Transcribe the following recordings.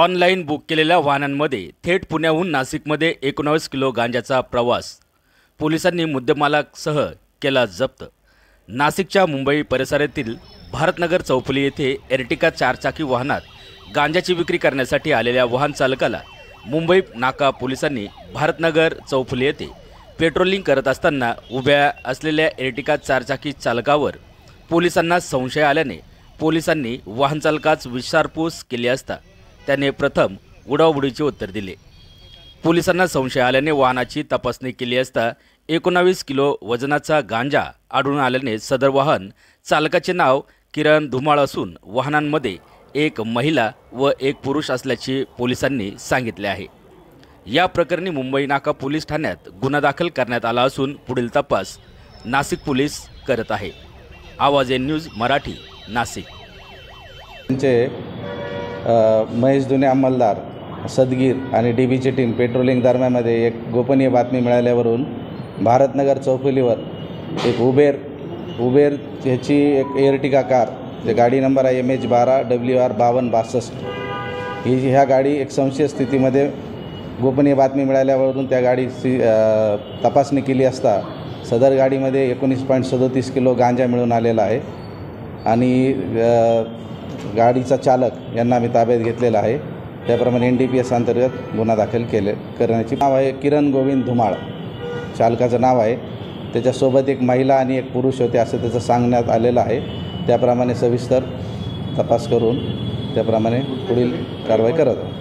Online book केलेल्या वाहनांमध्ये थेट पुण्याहून नाशिकमध्ये 19 किलो गांजाचा प्रवास पोलिसांनी मुद्देमालासह केला जप्त। नाशिकच्या मुंबई परिसरातील भारतनगर चौफुली येथे एर्टिगा चारचाकी वाहनात गांजाची विक्री करण्यासाठी आलेल्या वाहन चालकाला मुंबई नाका पोलिसांनी भारतनगर चौफुली येथे पेट्रोलिंग करत असताना उभ्या असलेल्या एर्टिगा चारचाकी चालकावर पोलिसांना संशय आल्याने पोलिसांनी वाहन चालकास विचारपूस केली असता त्याने प्रथम उडावुडीचे उत्तर दिले। पोलिसांना संशय आल्याने वाहनाची तपासणी केली असता 19 किलो वजनाचा गांजा आढळून आल्याने सदर वाहन चालकाचे नाव किरण धुमाळ असून वाहनांमध्ये एक महिला व एक पुरुष असल्याचे पोलिसांनी सांगितले आहे। या प्रकरणी मुंबई नाका पोलीस ठाण्यात गुन्हा दाखल करण्यात आला असून पुढील तपास नाशिक पोलीस करत आहे। आवाज एन न्यूज मराठी नाशिक। महेश दुने अंमलदार सदगीर आणि डीबीची टीम पेट्रोलिंग दरम्यानमध्ये एक गोपनीय बातमी मिळाल्यावरून भारतनगर चौफुलीवर एक उबेर ह्याची एक एर्टिगा कार, जे गाडी नंबर आहे MH12WR5262 ह्या गाडी एक संशय स्थितीमध्ये गोपनीय बातमी मिळाल्यावरून त्या गाडीची तपासणी केली असता सदर गाडीमध्ये 19.37 किलो गांजा मिळून आलेला आहे आणि गाडीचा चालक यांना आम्ही ताब्यात घेतलेला आहे। त्याप्रमाणे NDPS अंतर्गत गुन्हा दाखल करण्याची नाव आहे किरण गोविंद धुमाळ चालकाचं नाव आहे। त्याच्यासोबत एक महिला आणि एक पुरुष होते असं त्याचं सांगण्यात आलेलं आहे। त्याप्रमाणे सविस्तर तपास करून त्याप्रमाणे पुढील कारवाई करत आहोत।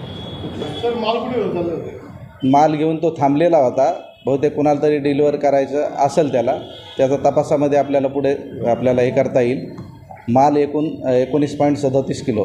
माल घेऊन तो थांबलेला होता, बहुतेक कुणाला तरी डिलिव्हर करायचं असेल त्याचा तपासामध्ये आपल्याला हे करता येईल। माल एकूण 19.37 किलो।